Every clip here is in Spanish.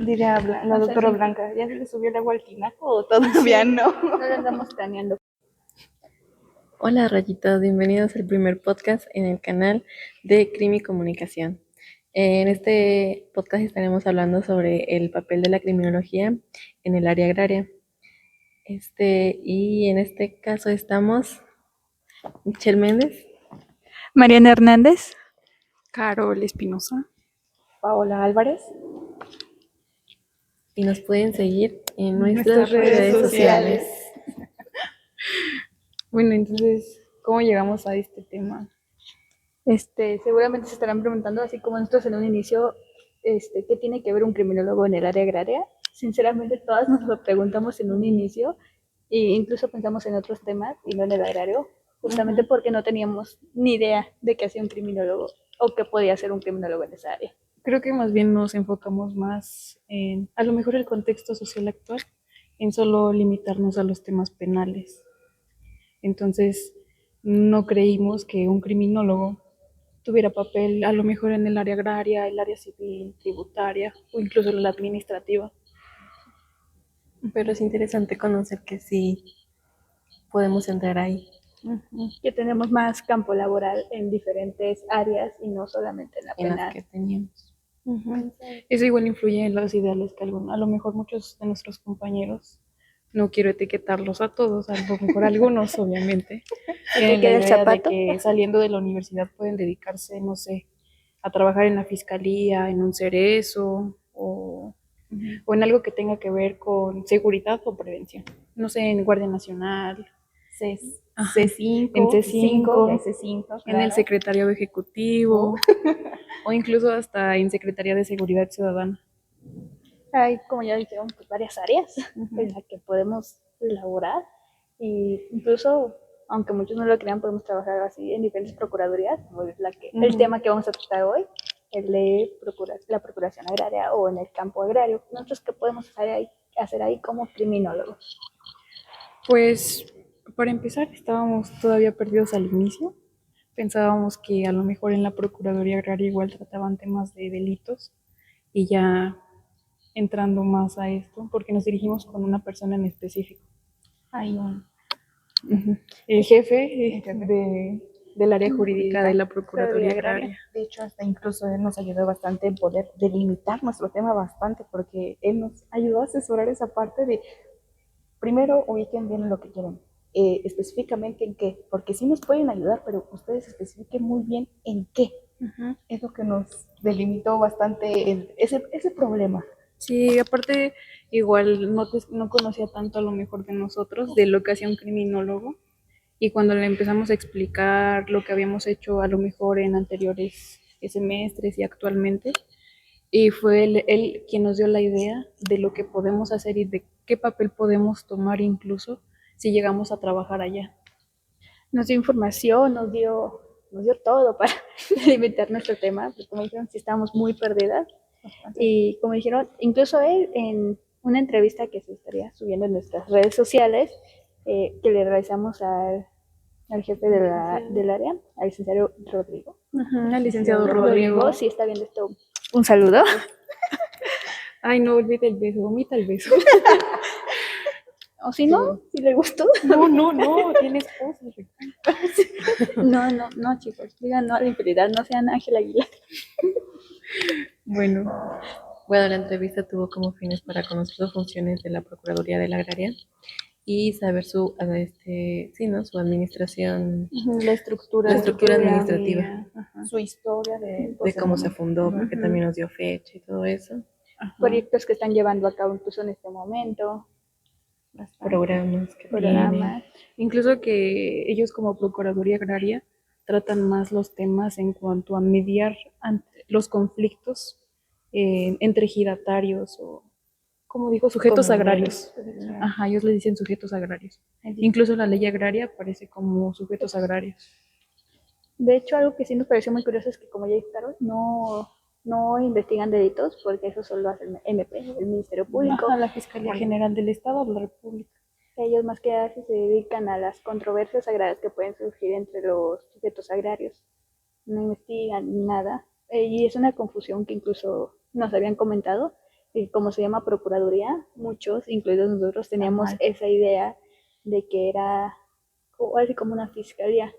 Diría la doctora Blanca, ¿ya se le subió el agua al tinaco o todavía no? No lo andamos planeando. Hola rayitos, bienvenidos al primer podcast en el canal de Crimi Comunicación. En este podcast estaremos hablando sobre el papel de la criminología en el área agraria. Y en este caso estamos Michelle Méndez, Mariana Hernández. Carol Espinosa. Paola Álvarez. y nos pueden seguir en nuestras redes sociales. Bueno, entonces, ¿cómo llegamos a este tema? Seguramente se estarán preguntando, así como nosotros en un inicio, ¿qué tiene que ver un criminólogo en el área agraria? Sinceramente, todas nos lo preguntamos en un inicio e incluso pensamos en otros temas y no en el agrario, justamente porque no teníamos ni idea de qué hacía un criminólogo o qué podía hacer un criminólogo en esa área. Creo que más bien nos enfocamos más en, a lo mejor, el contexto social actual, en solo limitarnos a los temas penales. Entonces, no creímos que un criminólogo tuviera papel, a lo mejor en el área agraria, el área civil, tributaria o incluso en la administrativa. Pero es interesante conocer que sí podemos entrar ahí. Que tenemos más campo laboral en diferentes áreas y no solamente en la En las penal. que teníamos. Eso igual influye en los ideales que a lo mejor muchos de nuestros compañeros, no quiero etiquetarlos a todos, a lo mejor algunos obviamente, tienen la queda el idea de zapato? que saliendo de la universidad pueden dedicarse, no sé, a trabajar en la fiscalía, en un cerezo o en algo que tenga que ver con seguridad o prevención. No sé, en Guardia Nacional, C5, en C5, y hay C5, en claro. el Secretariado Ejecutivo o incluso hasta en Secretaría de Seguridad Ciudadana. Hay, como ya dijeron, pues, varias áreas en las que podemos laborar y incluso, aunque muchos no lo crean, podemos trabajar así en diferentes procuradurías, como es el tema que vamos a tratar hoy, el de la procuración agraria o en el campo agrario. Nosotros, ¿qué podemos hacer ahí como criminólogos? Pues para empezar, estábamos todavía perdidos al inicio. Pensábamos que a lo mejor en la Procuraduría Agraria igual trataban temas de delitos y ya entrando más a esto, porque nos dirigimos con una persona en específico. Hay un El jefe del área jurídica de la Procuraduría Agraria. De hecho, hasta incluso él nos ayudó bastante en poder delimitar nuestro tema bastante, porque él nos ayudó a asesorar esa parte de, primero, ubiquen bien lo que quieren, específicamente en qué, porque sí nos pueden ayudar, pero ustedes especifiquen muy bien en qué. Es lo que nos delimitó bastante ese problema. Sí, aparte igual no conocía tanto a lo mejor de nosotros, de lo que hacía un criminólogo, y cuando le empezamos a explicar lo que habíamos hecho a lo mejor en anteriores semestres y actualmente, y fue él quien nos dio la idea de lo que podemos hacer y de qué papel podemos tomar incluso si llegamos a trabajar allá. Nos dio información, nos dio todo para delimitar nuestro tema, porque como dijeron, sí estábamos muy perdidas. Y como dijeron, incluso él en una entrevista que se estaría subiendo en nuestras redes sociales, que le realizamos al jefe del área, al licenciado Rodrigo. El licenciado Rodrigo. Si está viendo esto, un saludo. Ay, no olvide el beso, omita el beso. O si no, si le gustó. No, tiene esposa. No, chicos, digan no a la infidelidad, no sean Ángel Aguilar. Bueno, la entrevista tuvo como fines para conocer las funciones de la Procuraduría de la Agraria y saber su administración, la estructura administrativa, su historia de cómo se fundó, porque también nos dio fecha y todo eso. Proyectos que están llevando a cabo incluso en este momento. Programas que Programas. Incluso que ellos como Procuraduría Agraria tratan más los temas en cuanto a mediar los conflictos entre ejidatarios o, como dijo, sujetos agrarios. Ajá, ellos le dicen sujetos agrarios. Incluso la ley agraria aparece como sujetos agrarios. De hecho, algo que sí nos pareció muy curioso es que, como ya dijeron, no investigan delitos, porque eso solo hace el MP, el Ministerio Público. Ajá, la Fiscalía General del Estado de la República. Ellos más que nada se dedican a las controversias agrarias que pueden surgir entre los sujetos agrarios. No investigan nada. Y es una confusión que incluso nos habían comentado, Y como se llama Procuraduría, muchos, incluidos nosotros, teníamos esa idea de que era así como una fiscalía,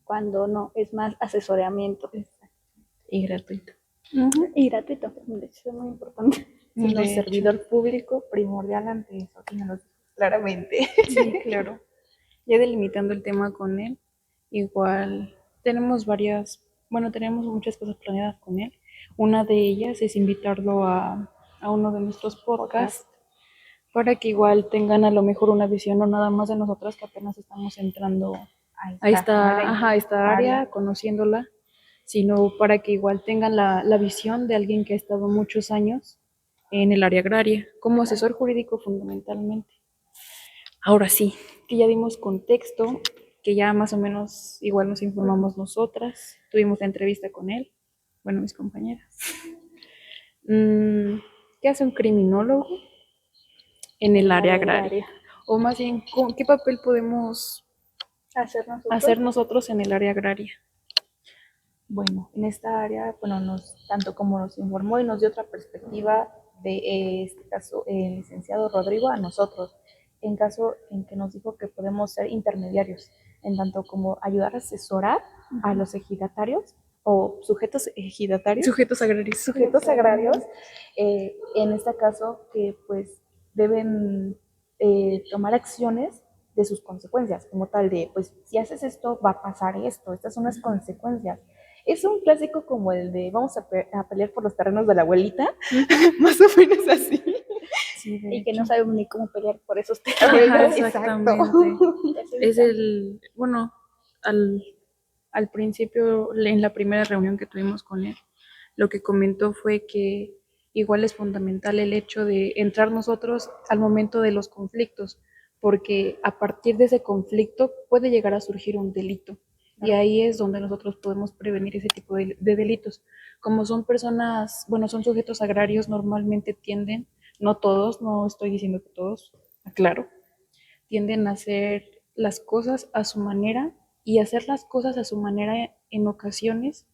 cuando no, es más asesoramiento. Y gratuito. Y gratuito, de hecho es muy importante. Sino servidor público primordial ante eso, y nos lo dijo claramente. Sí, claro. Ya delimitando el tema con él, igual tenemos muchas cosas planeadas con él. Una de ellas es invitarlo a uno de nuestros podcasts para que igual tengan a lo mejor una visión no nada más de nosotras que apenas estamos entrando a esta área, conociéndola, sino para que igual tengan la visión de alguien que ha estado muchos años en el área agraria, como asesor jurídico fundamentalmente. Ahora sí, que ya dimos contexto, que ya más o menos igual nos informamos nosotras, tuvimos la entrevista con él, bueno, mis compañeras. ¿Qué hace un criminólogo en el área agraria? O más bien, ¿qué papel podemos hacer nosotros en el área agraria? Bueno, en esta área, bueno, tanto como nos informó y nos dio otra perspectiva de este caso el licenciado Rodrigo a nosotros, en caso en que nos dijo que podemos ser intermediarios, en tanto como ayudar a asesorar a los ejidatarios o sujetos ejidatarios. Sujetos agrarios. Sujetos agrarios, en este caso que pues deben tomar acciones de sus consecuencias, como tal de, pues si haces esto va a pasar esto, estas son las consecuencias. Es un clásico como el de vamos a pelear por los terrenos de la abuelita, más o menos así. Sí, y que no saben ni cómo pelear por esos terrenos. Ajá, exactamente. Es al principio, en la primera reunión que tuvimos con él, lo que comentó fue que igual es fundamental el hecho de entrar nosotros al momento de los conflictos, porque a partir de ese conflicto puede llegar a surgir un delito. Y ahí es donde nosotros podemos prevenir ese tipo de delitos. Como son personas, son sujetos agrarios, normalmente tienden, no todos, no estoy diciendo que todos, aclaro, tienden a hacer las cosas a su manera, y hacer las cosas a su manera en ocasiones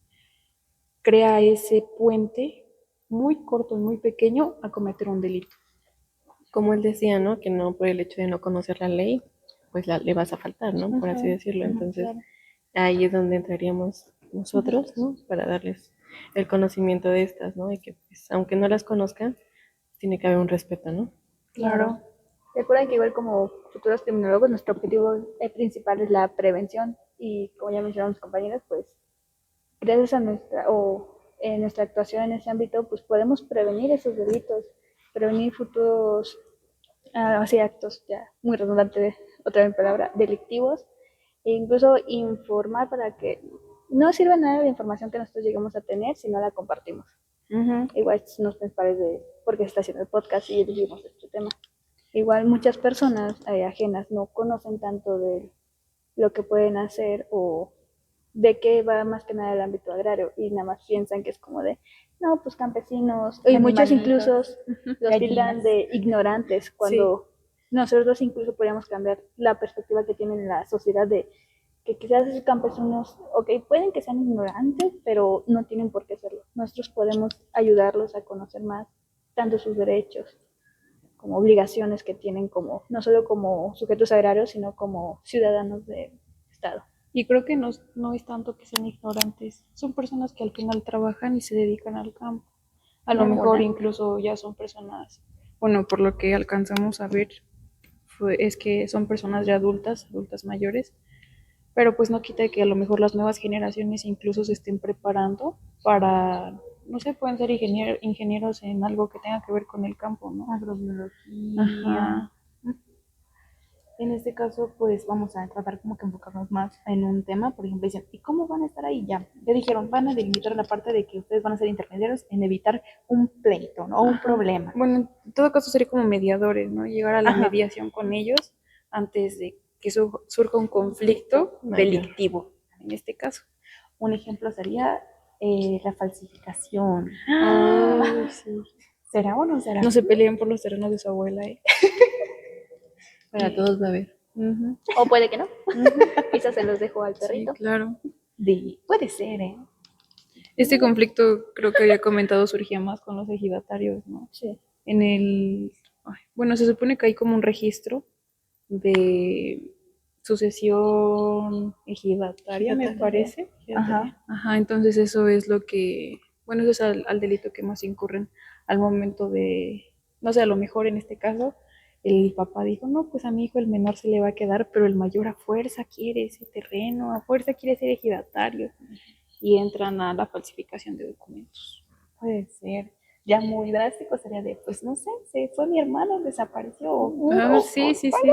crea ese puente muy corto y muy pequeño a cometer un delito. Como él decía, ¿no? Que no por el hecho de no conocer la ley, pues le vas a faltar, ¿no? Por así decirlo. Entonces, ahí es donde entraríamos nosotros, ¿no? Para darles el conocimiento de estas, ¿no? Y que, pues, aunque no las conozcan, tiene que haber un respeto, ¿no? Claro. Recuerden que igual como futuros criminólogos, nuestro objetivo principal es la prevención y como ya mencionaron mis compañeros, pues gracias a nuestra actuación en ese ámbito, pues podemos prevenir esos delitos, prevenir futuros actos, ya muy redundante, otra vez palabra, delictivos, e incluso informar para que no sirva nada la información que nosotros lleguemos a tener si no la compartimos. Igual son los principales de por qué se está haciendo el podcast y elegimos este tema. Igual muchas personas ajenas no conocen tanto de lo que pueden hacer o de qué va más que nada el ámbito agrario y nada más piensan que es como de, no, pues campesinos, y muchos incluso los tildan de ignorantes cuando nosotros incluso podríamos cambiar la perspectiva que tienen la sociedad de que quizás esos campesinos, pueden que sean ignorantes, pero no tienen por qué serlo. Nosotros podemos ayudarlos a conocer más tanto sus derechos como obligaciones que tienen como, no solo como sujetos agrarios, sino como ciudadanos del Estado. Y creo que no es tanto que sean ignorantes, son personas que al final trabajan y se dedican al campo. A lo mejor incluso ya son personas, por lo que alcanzamos a ver, es que son personas ya adultas mayores, pero pues no quita que a lo mejor las nuevas generaciones incluso se estén preparando para, no sé, pueden ser ingenieros en algo que tenga que ver con el campo, ¿no? Agrobiología. Ajá. En este caso, pues vamos a tratar como que enfocarnos más en un tema. Por ejemplo, dicen, ¿y cómo van a estar ahí? Ya dijeron, van a delimitar la parte de que ustedes van a ser intermediarios en evitar un pleito, ¿no? Un problema. Bueno, en todo caso sería como mediadores, ¿no? Llegar a la mediación con ellos antes de que surja un conflicto delictivo, en este caso. Un ejemplo sería la falsificación. Sí. ¿Será o no será? No se peleen por los terrenos de su abuela, ¿eh? Para todos va a haber. O puede que no. Quizás se los dejo al perrito. Sí, claro. Puede ser, ¿eh? Este conflicto, creo que había comentado, surgía más con los ejidatarios, ¿no? Sí. en el, bueno, se supone que hay como un registro de sucesión ejidataria, me parece. Ajá. Ajá, entonces eso es lo que, bueno, eso es al delito que más incurren al momento de, no sé, a lo mejor en este caso, el papá dijo, no, pues a mi hijo el menor se le va a quedar, pero el mayor a fuerza quiere ese terreno, a fuerza quiere ser ejidatario, y entran a la falsificación de documentos. Puede ser. Ya muy drástico sería de, pues no sé, se fue mi hermano, desapareció. Sí, sí, sí.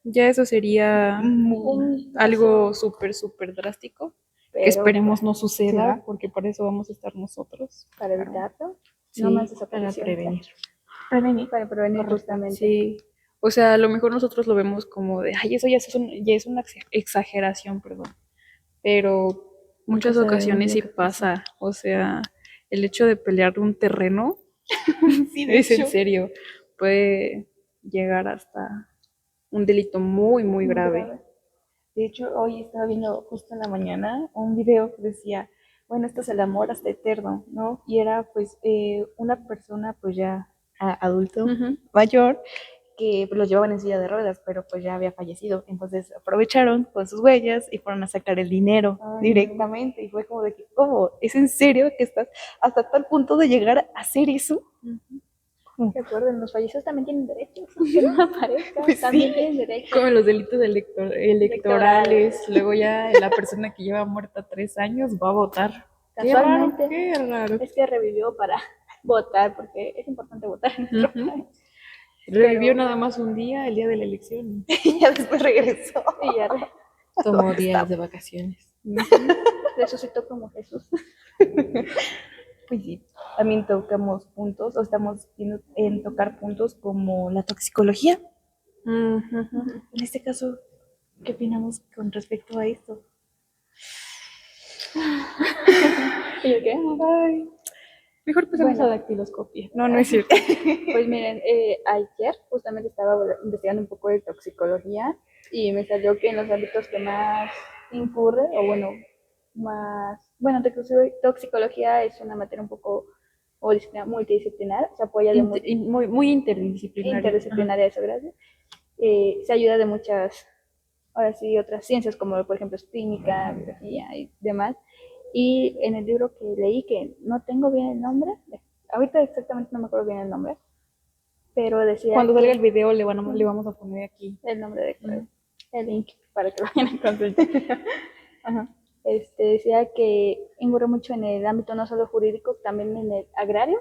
Ya eso sería algo súper, súper drástico, que Pero esperemos no suceda, ¿será? porque para eso vamos a estar nosotros. para evitarlo, Sí, no más Para desapariciones. prevenir. Para prevenir justamente. Sí, o sea, a lo mejor nosotros lo vemos como de, ay, eso ya es una exageración, perdón, pero muchas sabemos ocasiones lo sí que pasa. pasa, o sea, el hecho de pelear un terreno Sí, de es en hecho. serio, puede llegar hasta un delito muy, muy grave. De hecho, hoy estaba viendo justo en la mañana un video que decía, bueno, esto es el amor hasta eterno, ¿no? Y era pues una persona pues ya adulto, Ujú. mayor, que pues, lo llevaban en silla de ruedas, pero pues ya había fallecido. Entonces aprovecharon con sus huellas y fueron a sacar el dinero directamente. Y fue como de que, ¿cómo? ¿Es en serio que estás hasta tal punto de llegar a hacer eso? Recuerden, los fallecidos también tienen derechos, aunque no aparezcan, Pues también sí. tienen derechos. Como los delitos electorales. Luego ya la persona que lleva muerta 3 años va a votar. Casualmente, Qué raro. es que revivió para votar, porque es importante votar en nuestro Ujú. país. Revivió Pero- nada más un día, el día de la elección. Y ya después regresó. Y ya Tomó ¿Dónde días está? de vacaciones. resucitó como Jesús. Pues sí, también tocamos puntos, o estamos viendo en tocar puntos como la toxicología. Ujú. En este caso, ¿qué opinamos con respecto a esto? ¿Y yo qué? Ay, mejor pasemos Bueno. a dactiloscopia. No, no es cierto. Pues miren, ayer justamente estaba investigando un poco de toxicología y me salió que en los ámbitos que más incurre, o bueno, toxicología es una materia un poco o multidisciplinar, se apoya de Muy, muy interdisciplinario. interdisciplinaria, eso, gracias. Se ayuda de muchas, ahora sí, otras ciencias como por ejemplo química, biología y demás. Y en el libro que leí, que no tengo bien el nombre, ahorita exactamente no me acuerdo bien el nombre, pero decía Cuando que salga el video le vamos a poner aquí. el nombre de el link para que lo vayan a consultar. Ajá. Decía que incurre mucho en el ámbito no solo jurídico, también en el agrario,